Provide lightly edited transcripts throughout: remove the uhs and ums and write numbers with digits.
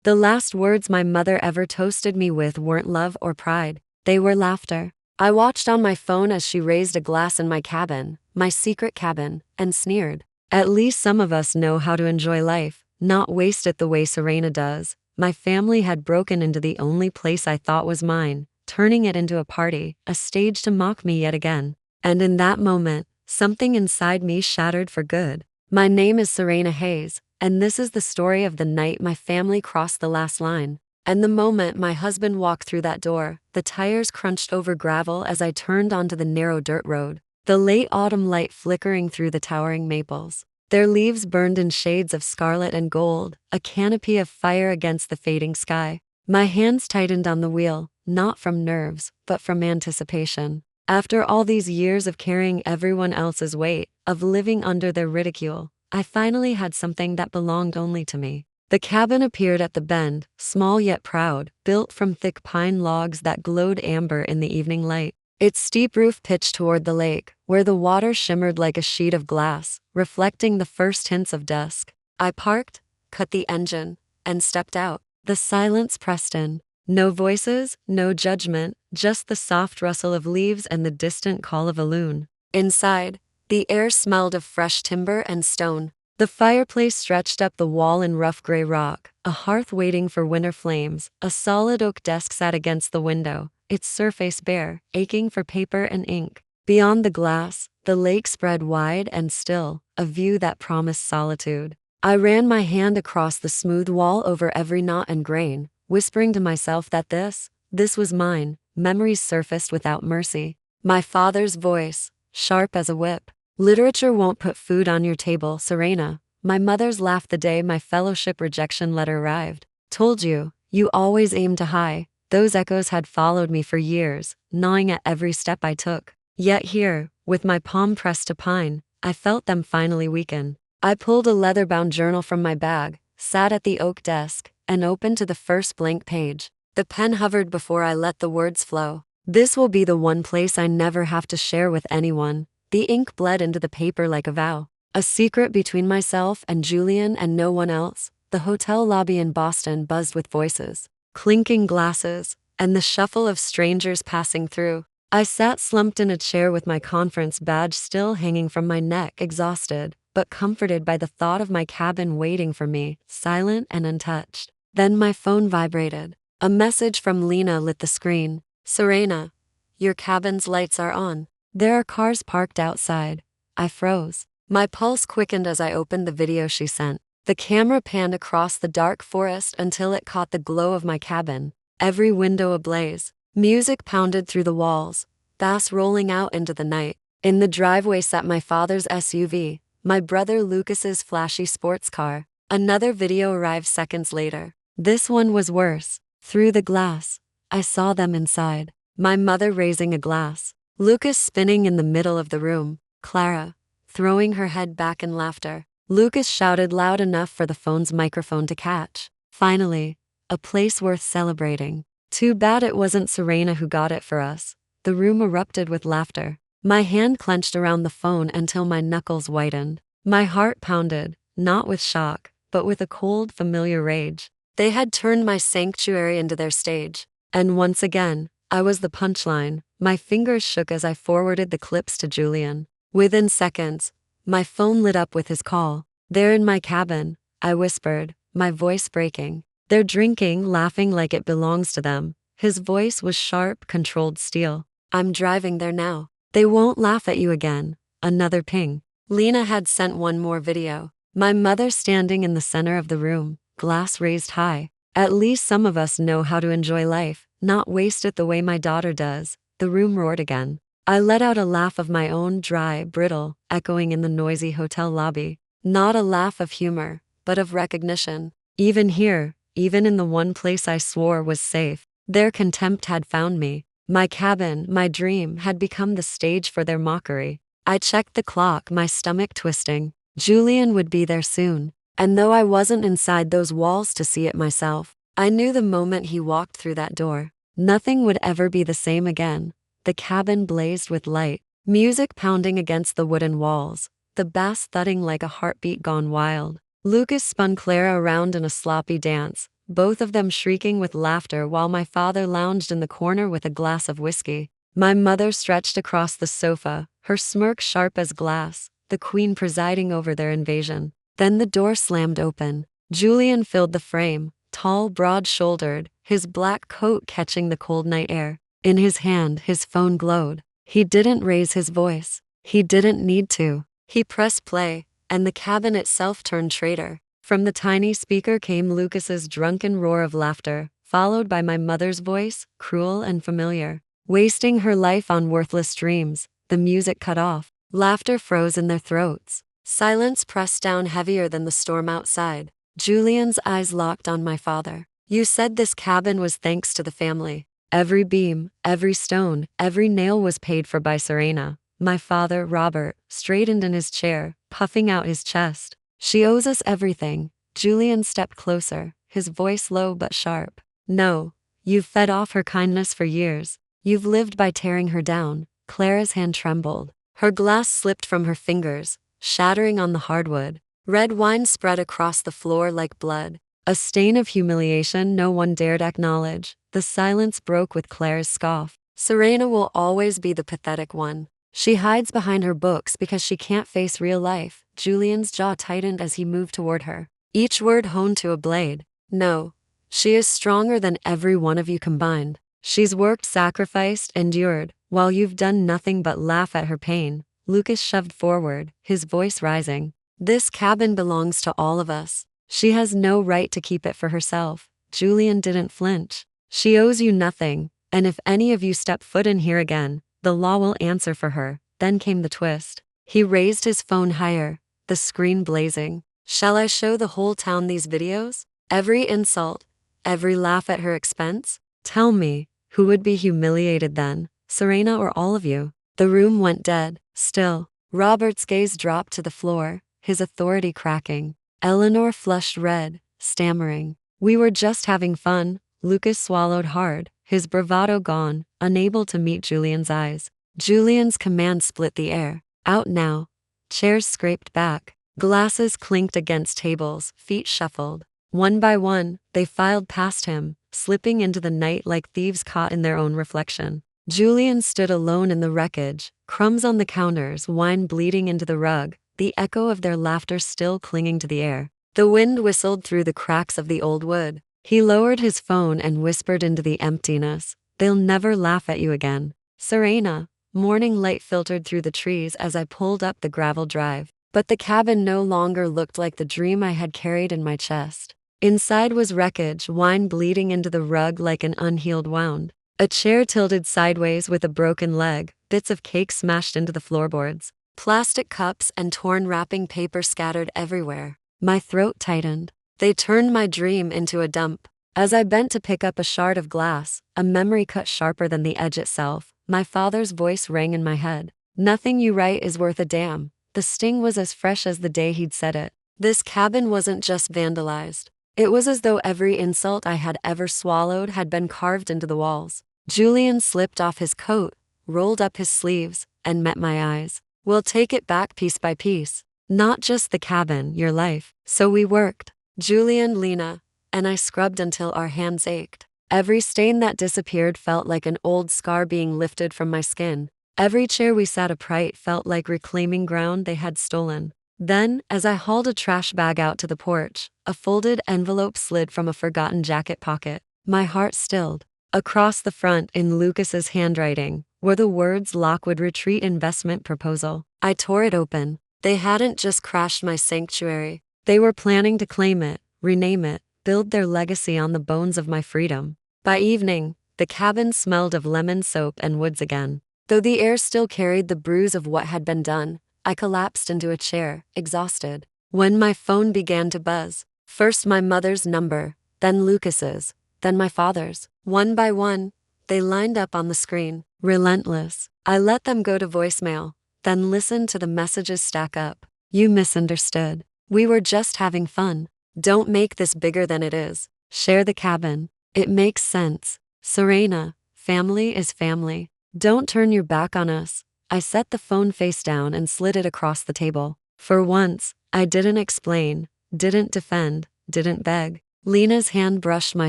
The last words my mother ever toasted me with weren't love or pride, they were laughter. I watched on my phone as she raised a glass in my cabin, my secret cabin, and sneered. At least some of us know how to enjoy life, not waste it the way Serena does. My family had broken into the only place I thought was mine, turning it into a party, a stage to mock me yet again. And in that moment, something inside me shattered for good. My name is Serena Hayes, and this is the story of the night my family crossed the last line. And the moment my husband walked through that door, the tires crunched over gravel as I turned onto the narrow dirt road, the late autumn light flickering through the towering maples. Their leaves burned in shades of scarlet and gold, a canopy of fire against the fading sky. My hands tightened on the wheel, not from nerves, but from anticipation. After all these years of carrying everyone else's weight, of living under their ridicule, I finally had something that belonged only to me. The cabin appeared at the bend, small yet proud, built from thick pine logs that glowed amber in the evening light. Its steep roof pitched toward the lake, where the water shimmered like a sheet of glass, reflecting the first hints of dusk. I parked, cut the engine, and stepped out. The silence pressed in. No voices, no judgment, just the soft rustle of leaves and the distant call of a loon. Inside, the air smelled of fresh timber and stone. The fireplace stretched up the wall in rough gray rock, a hearth waiting for winter flames. A solid oak desk sat against the window, its surface bare, aching for paper and ink. Beyond the glass, the lake spread wide and still, a view that promised solitude. I ran my hand across the smooth wall over every knot and grain, whispering to myself that this was mine. Memories surfaced without mercy. My father's voice, sharp as a whip. Literature won't put food on your table, Serena. My mother's laugh the day my fellowship rejection letter arrived. Told you, you always aim to high. Those echoes had followed me for years, gnawing at every step I took. Yet here, with my palm pressed to pine, I felt them finally weaken. I pulled a leather-bound journal from my bag, sat at the oak desk, and opened to the first blank page. The pen hovered before I let the words flow. This will be the one place I never have to share with anyone. The ink bled into the paper like a vow. A secret between myself and Julian and no one else. The hotel lobby in Boston buzzed with voices, clinking glasses, and the shuffle of strangers passing through. I sat slumped in a chair with my conference badge still hanging from my neck, exhausted, but comforted by the thought of my cabin waiting for me, silent and untouched. Then my phone vibrated. A message from Lena lit the screen. Serena, your cabin's lights are on. There are cars parked outside. I froze. My pulse quickened as I opened the video she sent. The camera panned across the dark forest until it caught the glow of my cabin, every window ablaze. Music pounded through the walls, bass rolling out into the night. In the driveway sat my father's SUV, my brother Lucas's flashy sports car. Another video arrived seconds later. This one was worse. Through the glass, I saw them inside. My mother raising a glass. Lucas spinning in the middle of the room. Clara, throwing her head back in laughter. Lucas shouted loud enough for the phone's microphone to catch. Finally, a place worth celebrating. Too bad it wasn't Serena who got it for us. The room erupted with laughter. My hand clenched around the phone until my knuckles whitened. My heart pounded, not with shock, but with a cold, familiar rage. They had turned my sanctuary into their stage. And once again, I was the punchline. My fingers shook as I forwarded the clips to Julian. Within seconds, my phone lit up with his call. They're in my cabin, I whispered, my voice breaking. They're drinking, laughing like it belongs to them. His voice was sharp, controlled steel. I'm driving there now. They won't laugh at you again. Another ping. Lena had sent one more video. My mother standing in the center of the room, glass raised high. At least some of us know how to enjoy life, not waste it the way my daughter does. The room roared again. I let out a laugh of my own, dry, brittle, echoing in the noisy hotel lobby. Not a laugh of humor, but of recognition. Even here, even in the one place I swore was safe, their contempt had found me. My cabin, my dream, had become the stage for their mockery. I checked the clock, my stomach twisting. Julian would be there soon. And though I wasn't inside those walls to see it myself, I knew the moment he walked through that door, nothing would ever be the same again. The cabin blazed with light, music pounding against the wooden walls, the bass thudding like a heartbeat gone wild. Lucas spun Clara around in a sloppy dance, both of them shrieking with laughter while my father lounged in the corner with a glass of whiskey. My mother stretched across the sofa, her smirk sharp as glass, the queen presiding over their invasion. Then the door slammed open. Julian filled the frame, tall, broad-shouldered, his black coat catching the cold night air. In his hand, his phone glowed. He didn't raise his voice. He didn't need to. He pressed play, and the cabin itself turned traitor. From the tiny speaker came Lucas's drunken roar of laughter, followed by my mother's voice, cruel and familiar. Wasting her life on worthless dreams. The music cut off. Laughter froze in their throats. Silence pressed down heavier than the storm outside. Julian's eyes locked on my father. You said this cabin was thanks to the family. Every beam, every stone, every nail was paid for by Serena. My father, Robert, straightened in his chair, puffing out his chest. She owes us everything. Julian stepped closer, his voice low but sharp. No, you've fed off her kindness for years. You've lived by tearing her down. Clara's hand trembled. Her glass slipped from her fingers, shattering on the hardwood. Red wine spread across the floor like blood, a stain of humiliation no one dared acknowledge. The silence broke with Clara's scoff. Serena will always be the pathetic one. She hides behind her books because she can't face real life. Julian's jaw tightened as he moved toward her, each word honed to a blade. No, she is stronger than every one of you combined. She's worked, sacrificed, endured, while you've done nothing but laugh at her pain. Lucas shoved forward, his voice rising. This cabin belongs to all of us. She has no right to keep it for herself. Julian didn't flinch. She owes you nothing, and if any of you step foot in here again, the law will answer for her. Then came the twist. He raised his phone higher, the screen blazing. Shall I show the whole town these videos? Every insult, every laugh at her expense? Tell me, who would be humiliated then, Serena or all of you? The room went dead, still. Robert's gaze dropped to the floor, his authority cracking. Eleanor flushed red, stammering. We were just having fun. Lucas swallowed hard, his bravado gone, unable to meet Julian's eyes. Julian's command split the air. Out now. Chairs scraped back. Glasses clinked against tables, feet shuffled. One by one, they filed past him, slipping into the night like thieves caught in their own reflection. Julian stood alone in the wreckage, crumbs on the counters, wine bleeding into the rug, the echo of their laughter still clinging to the air. The wind whistled through the cracks of the old wood. He lowered his phone and whispered into the emptiness. They'll never laugh at you again. Serena. Morning light filtered through the trees as I pulled up the gravel drive. But the cabin no longer looked like the dream I had carried in my chest. Inside was wreckage, wine bleeding into the rug like an unhealed wound. A chair tilted sideways with a broken leg, bits of cake smashed into the floorboards. Plastic cups and torn wrapping paper scattered everywhere. My throat tightened. They turned my dream into a dump. As I bent to pick up a shard of glass, a memory cut sharper than the edge itself, my father's voice rang in my head. Nothing you write is worth a damn. The sting was as fresh as the day he'd said it. This cabin wasn't just vandalized. It was as though every insult I had ever swallowed had been carved into the walls. Julian slipped off his coat, rolled up his sleeves, and met my eyes. We'll take it back piece by piece. Not just the cabin, your life. So we worked. Julian, Lena, and I scrubbed until our hands ached. Every stain that disappeared felt like an old scar being lifted from my skin. Every chair we sat upright felt like reclaiming ground they had stolen. Then, as I hauled a trash bag out to the porch, a folded envelope slid from a forgotten jacket pocket. My heart stilled. Across the front, in Lucas's handwriting, were the words Lockwood Retreat Investment Proposal. I tore it open. They hadn't just crashed my sanctuary. They were planning to claim it, rename it, build their legacy on the bones of my freedom. By evening, the cabin smelled of lemon soap and woods again. Though the air still carried the bruise of what had been done, I collapsed into a chair, exhausted. When my phone began to buzz, first my mother's number, then Lucas's, then my father's. One by one, they lined up on the screen, relentless. I let them go to voicemail, then listened to the messages stack up. You misunderstood. We were just having fun. Don't make this bigger than it is. Share the cabin. It makes sense. Serena, family is family. Don't turn your back on us. I set the phone face down and slid it across the table. For once, I didn't explain, didn't defend, didn't beg. Lena's hand brushed my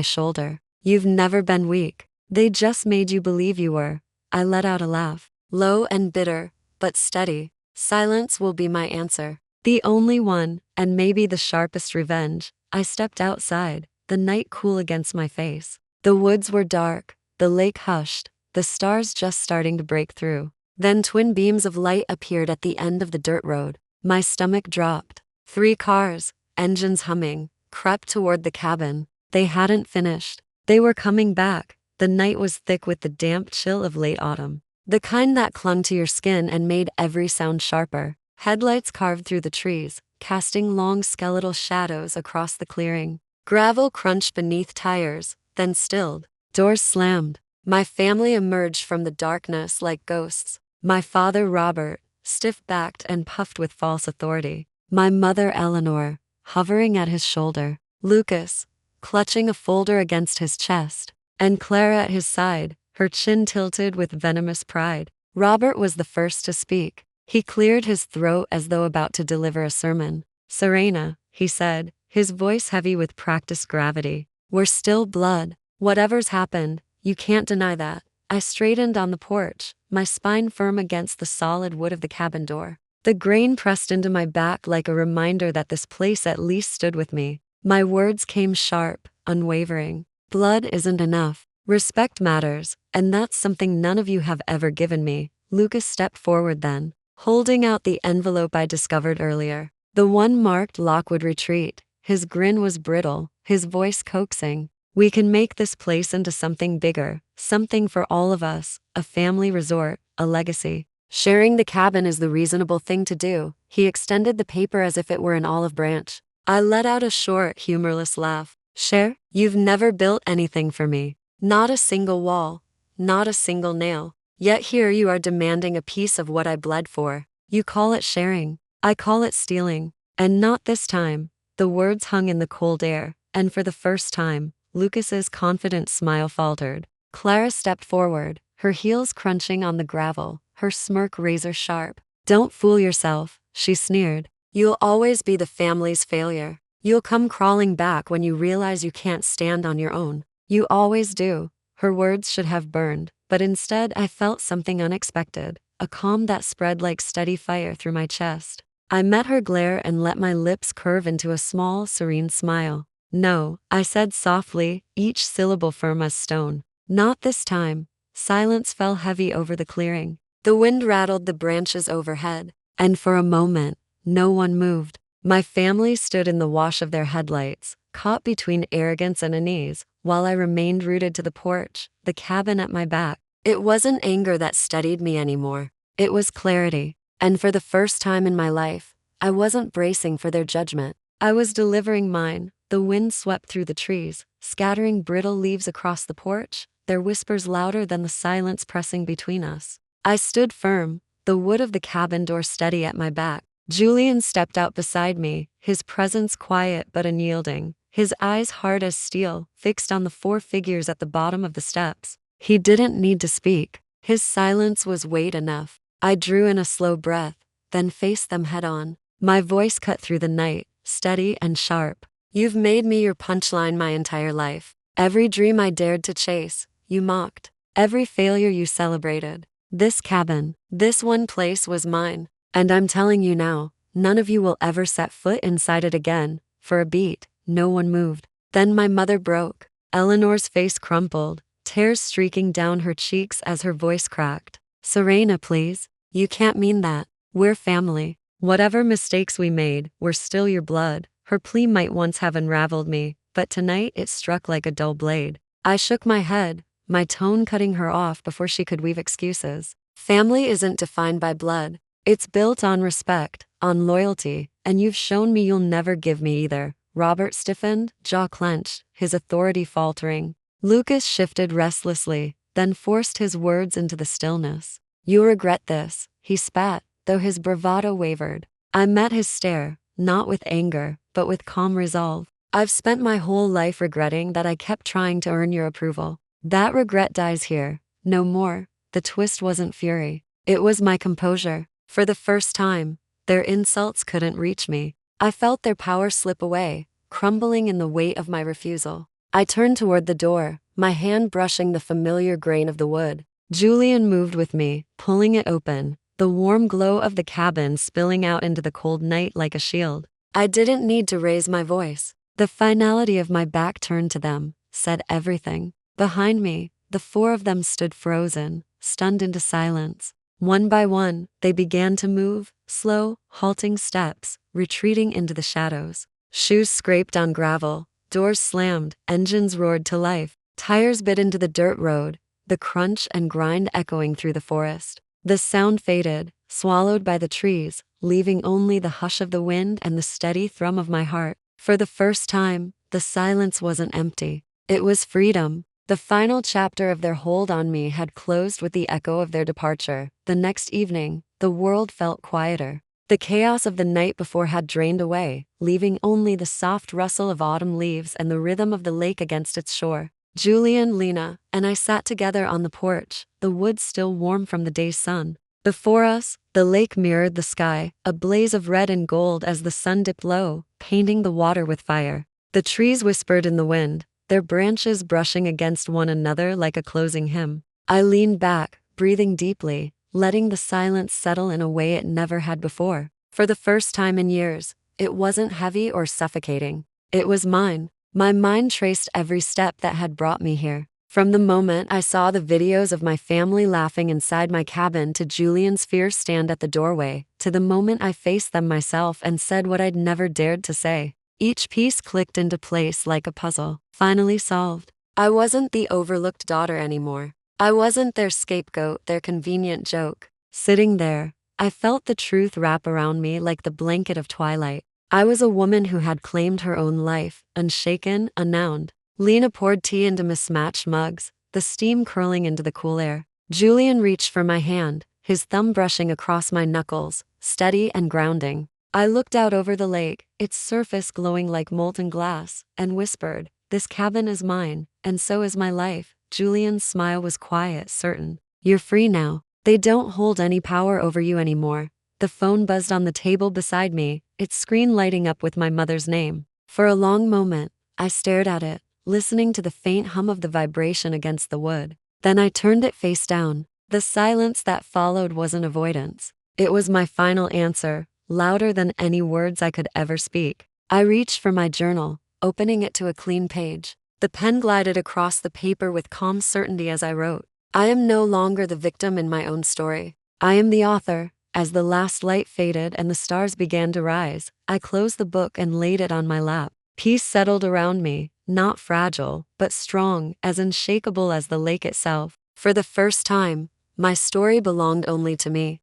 shoulder. You've never been weak. They just made you believe you were. I let out a laugh. Low and bitter, but steady. Silence will be my answer. The only one, and maybe the sharpest revenge. I stepped outside, the night cool against my face. The woods were dark, the lake hushed, the stars just starting to break through. Then twin beams of light appeared at the end of the dirt road. My stomach dropped. 3 cars, engines humming, crept toward the cabin. They hadn't finished. They were coming back. The night was thick with the damp chill of late autumn. The kind that clung to your skin and made every sound sharper. Headlights carved through the trees, casting long skeletal shadows across the clearing. Gravel crunched beneath tires, then stilled. Doors slammed. My family emerged from the darkness like ghosts. My father, Robert, stiff-backed and puffed with false authority. My mother, Eleanor, hovering at his shoulder. Lucas, clutching a folder against his chest. And Clara at his side, her chin tilted with venomous pride. Robert was the first to speak. He cleared his throat as though about to deliver a sermon. Serena, he said, his voice heavy with practiced gravity. We're still blood. Whatever's happened, you can't deny that. I straightened on the porch, my spine firm against the solid wood of the cabin door. The grain pressed into my back like a reminder that this place at least stood with me. My words came sharp, unwavering. Blood isn't enough. Respect matters, and that's something none of you have ever given me. Lucas stepped forward then, holding out the envelope I discovered earlier. The one marked Lockwood Retreat. His grin was brittle, his voice coaxing. We can make this place into something bigger, something for all of us, a family resort, a legacy. Sharing the cabin is the reasonable thing to do. He extended the paper as if it were an olive branch. I let out a short, humorless laugh. Share? You've never built anything for me. Not a single wall. Not a single nail. Yet here you are demanding a piece of what I bled for. You call it sharing. I call it stealing. And not this time. The words hung in the cold air, and for the first time, Lucas's confident smile faltered. Clara stepped forward, her heels crunching on the gravel, her smirk razor sharp. Don't fool yourself, she sneered. You'll always be the family's failure. You'll come crawling back when you realize you can't stand on your own. You always do. Her words should have burned, but instead I felt something unexpected, a calm that spread like steady fire through my chest. I met her glare and let my lips curve into a small, serene smile. No, I said softly, each syllable firm as stone. Not this time. Silence fell heavy over the clearing. The wind rattled the branches overhead, and for a moment, no one moved. My family stood in the wash of their headlights, caught between arrogance and unease, while I remained rooted to the porch, the cabin at my back. It wasn't anger that steadied me anymore. It was clarity. And for the first time in my life, I wasn't bracing for their judgment. I was delivering mine. The wind swept through the trees, scattering brittle leaves across the porch, their whispers louder than the silence pressing between us. I stood firm, the wood of the cabin door steady at my back. Julian stepped out beside me, his presence quiet but unyielding, his eyes hard as steel, fixed on the 4 figures at the bottom of the steps. He didn't need to speak. His silence was weight enough. I drew in a slow breath, then faced them head on. My voice cut through the night, steady and sharp. You've made me your punchline my entire life. Every dream I dared to chase, you mocked. Every failure you celebrated. This cabin, this one place was mine. And I'm telling you now, none of you will ever set foot inside it again. For a beat, no one moved. Then my mother broke. Eleanor's face crumpled, tears streaking down her cheeks as her voice cracked. Serena, please. You can't mean that. We're family. Whatever mistakes we made, we're still your blood. Her plea might once have unraveled me, but tonight it struck like a dull blade. I shook my head, my tone cutting her off before she could weave excuses. Family isn't defined by blood. It's built on respect, on loyalty, and you've shown me you'll never give me either. Robert stiffened, jaw clenched, his authority faltering. Lucas shifted restlessly, then forced his words into the stillness. You'll regret this, he spat, though his bravado wavered. I met his stare, not with anger, but with calm resolve. I've spent my whole life regretting that I kept trying to earn your approval. That regret dies here, no more. The twist wasn't fury. It was my composure. For the first time, their insults couldn't reach me. I felt their power slip away, crumbling in the weight of my refusal. I turned toward the door, my hand brushing the familiar grain of the wood. Julian moved with me, pulling it open, the warm glow of the cabin spilling out into the cold night like a shield. I didn't need to raise my voice. The finality of my back turned to them said everything. Behind me, the four of them stood frozen, stunned into silence. One by one, they began to move, slow, halting steps, retreating into the shadows. Shoes scraped on gravel, doors slammed, engines roared to life, tires bit into the dirt road, the crunch and grind echoing through the forest. The sound faded, swallowed by the trees, leaving only the hush of the wind and the steady thrum of my heart. For the first time, the silence wasn't empty. It was freedom. The final chapter of their hold on me had closed with the echo of their departure. The next evening, the world felt quieter. The chaos of the night before had drained away, leaving only the soft rustle of autumn leaves and the rhythm of the lake against its shore. Julian, Lena, and I sat together on the porch, the woods still warm from the day's sun. Before us, the lake mirrored the sky, a blaze of red and gold as the sun dipped low, painting the water with fire. The trees whispered in the wind, their branches brushing against one another like a closing hymn. I leaned back, breathing deeply, letting the silence settle in a way it never had before. For the first time in years, it wasn't heavy or suffocating. It was mine. My mind traced every step that had brought me here. From the moment I saw the videos of my family laughing inside my cabin to Julian's fierce stand at the doorway, to the moment I faced them myself and said what I'd never dared to say. Each piece clicked into place like a puzzle, finally solved. I wasn't the overlooked daughter anymore. I wasn't their scapegoat, their convenient joke. Sitting there, I felt the truth wrap around me like the blanket of twilight. I was a woman who had claimed her own life, unshaken, unnowned. Lena poured tea into mismatched mugs, the steam curling into the cool air. Julian reached for my hand, his thumb brushing across my knuckles, steady and grounding. I looked out over the lake, its surface glowing like molten glass, and whispered, "This cabin is mine, and so is my life." Julian's smile was quiet, certain. "You're free now. They don't hold any power over you anymore." The phone buzzed on the table beside me, its screen lighting up with my mother's name. For a long moment, I stared at it, listening to the faint hum of the vibration against the wood. Then I turned it face down. The silence that followed wasn't avoidance. It was my final answer, louder than any words I could ever speak. I reached for my journal, opening it to a clean page. The pen glided across the paper with calm certainty as I wrote. I am no longer the victim in my own story. I am the author. As the last light faded and the stars began to rise, I closed the book and laid it on my lap. Peace settled around me, not fragile, but strong, as unshakable as the lake itself. For the first time, my story belonged only to me.